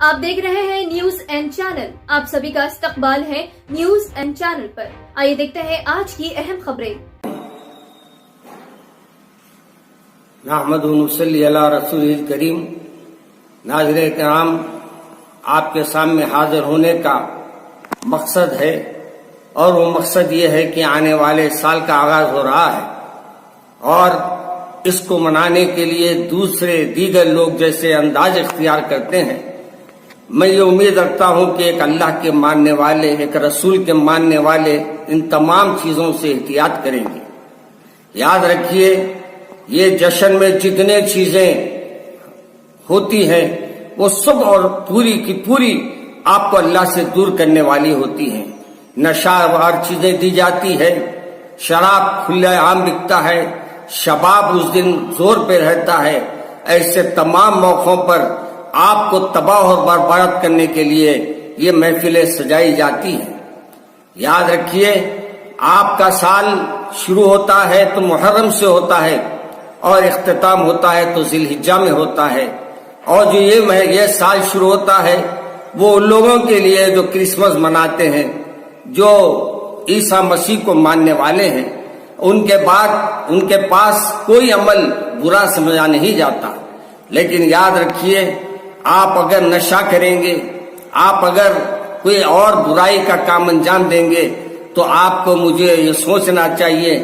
آپ دیکھ رہے ہیں نیوز این چینل. آپ سبھی کا استقبال ہے نیوز این چینل پر. آئیے دیکھتے ہیں آج کی اہم خبریں. نحمد و نصلی علی رسول الکریم. ناظرین کرام، آپ کے سامنے حاضر ہونے کا مقصد ہے، اور وہ مقصد یہ ہے کہ آنے والے سال کا آغاز ہو رہا ہے، اور اس کو منانے کے لیے دیگر لوگ جیسے انداز اختیار کرتے ہیں. میں یہ امید رکھتا ہوں کہ ایک اللہ کے ماننے والے، ایک رسول کے ماننے والے ان تمام چیزوں سے احتیاط کریں گے. یاد رکھیے، یہ جشن میں جتنے چیزیں ہوتی ہیں وہ سب اور پوری کی پوری آپ کو اللہ سے دور کرنے والی ہوتی ہیں. نشہ وار چیزیں دی جاتی ہے، شراب کھلے عام بکتا ہے، شباب اس دن زور پہ رہتا ہے. ایسے تمام موقعوں پر آپ کو تباہ اور برباد کرنے کے لیے یہ محفلیں سجائی جاتی ہیں. یاد رکھیے، آپ کا سال شروع ہوتا ہے تو محرم سے ہوتا ہے، اور اختتام ہوتا ہے تو ذی الحجہ میں ہوتا ہے. اور جو یہ سال شروع ہوتا ہے وہ ان لوگوں کے لیے جو کرسمس مناتے ہیں، جو عیسیٰ مسیح کو ماننے والے ہیں. ان کے پاس کوئی عمل برا سمجھا نہیں جاتا. لیکن یاد رکھیے، آپ اگر نشہ کریں گے، آپ اگر کوئی اور برائی کا کام انجام دیں گے، تو آپ کو مجھے یہ سوچنا چاہیے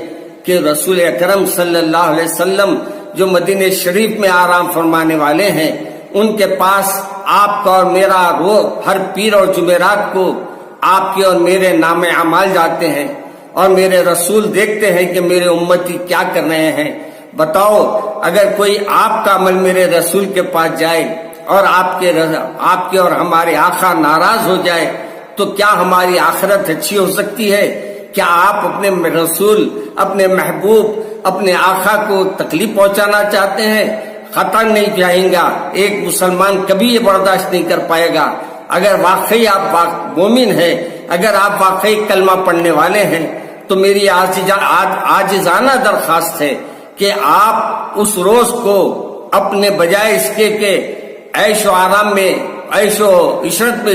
کہ رسول اکرم صلی اللہ علیہ وسلم جو مدینہ شریف میں آرام فرمانے والے ہیں، ان کے پاس آپ کا اور میرا ہر پیر اور جمعرات کو آپ کے اور میرے نام اعمال جاتے ہیں، اور میرے رسول دیکھتے ہیں کہ میرے امتی کیا کر رہے ہیں. بتاؤ، اگر کوئی آپ کا عمل میرے رسول کے پاس جائے اور آپ کے اور ہمارے آقا ناراض ہو جائے، تو کیا ہماری آخرت اچھی ہو سکتی ہے؟ کیا آپ اپنے رسول، اپنے محبوب، اپنے آقا کو تکلیف پہنچانا چاہتے ہیں؟ خطا نہیں چاہیں گا. ایک مسلمان کبھی یہ برداشت نہیں کر پائے گا. اگر واقعی آپ مومن ہیں، اگر آپ واقعی کلمہ پڑھنے والے ہیں، تو میری عاجزانہ درخواست ہے کہ آپ اس روز کو اپنے بجائے اس کے کہ عیش و آرام میں، عیش و عشرت میں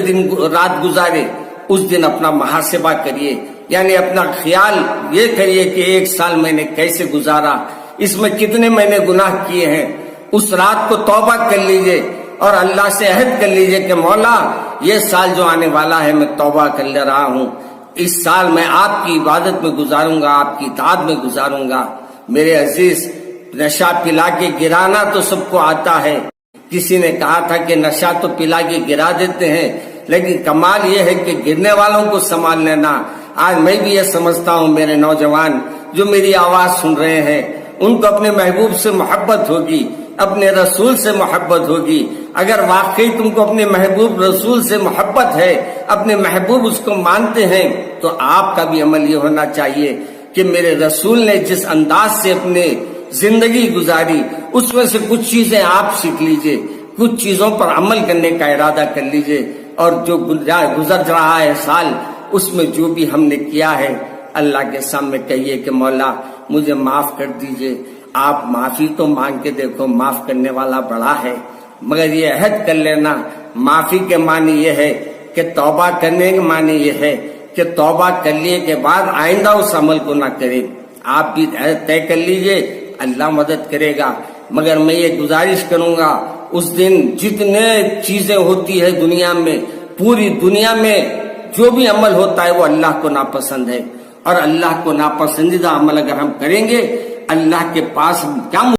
رات گزارے، اس دن اپنا محاسبہ کریے. یعنی اپنا خیال یہ کریے کہ ایک سال میں نے کیسے گزارا، اس میں کتنے میں نے گناہ کیے ہیں. اس رات کو توبہ کر لیجئے اور اللہ سے عہد کر لیجئے کہ مولا، یہ سال جو آنے والا ہے میں توبہ کر لے رہا ہوں. اس سال میں آپ کی عبادت میں گزاروں گا، آپ کی اطاعت میں گزاروں گا. میرے عزیز، نشہ پلا کے گرانا تو سب کو آتا ہے. کسی نے کہا تھا کہ نشہ تو پلا کے گرا دیتے ہیں، لیکن کمال یہ ہے کہ گرنے والوں کو سنبھال لینا. آج میں بھی یہ سمجھتا ہوں، میرے نوجوان جو میری آواز سن رہے ہیں، ان کو اپنے محبوب سے محبت ہوگی، اپنے رسول سے محبت ہوگی. اگر واقعی تم کو اپنے محبوب رسول سے محبت ہے، اپنے محبوب اس کو مانتے ہیں، تو آپ کا بھی عمل یہ ہونا چاہیے کہ میرے رسول نے جس انداز سے اپنے زندگی گزاری، اس میں سے کچھ چیزیں آپ سیکھ لیجئے، کچھ چیزوں پر عمل کرنے کا ارادہ کر لیجئے. اور جو گزر رہا ہے سال، اس میں جو بھی ہم نے کیا ہے، اللہ کے سامنے کہیے کہ مولا مجھے معاف کر دیجئے. آپ معافی تو مانگ کے دیکھو، معاف کرنے والا بڑا ہے. مگر یہ عہد کر لینا، معافی کے معنی یہ ہے کہ توبہ کرنے کے معنی یہ ہے کہ توبہ کر لیے کے بعد آئندہ اس عمل کو نہ کرے. آپ بھی عہد طے کر لیجئے، اللہ مدد کرے گا. مگر میں یہ گزارش کروں گا، اس دن جتنے چیزیں ہوتی ہے دنیا میں، پوری دنیا میں جو بھی عمل ہوتا ہے وہ اللہ کو ناپسند ہے. اور اللہ کو ناپسندیدہ عمل اگر ہم کریں گے، اللہ کے پاس کیا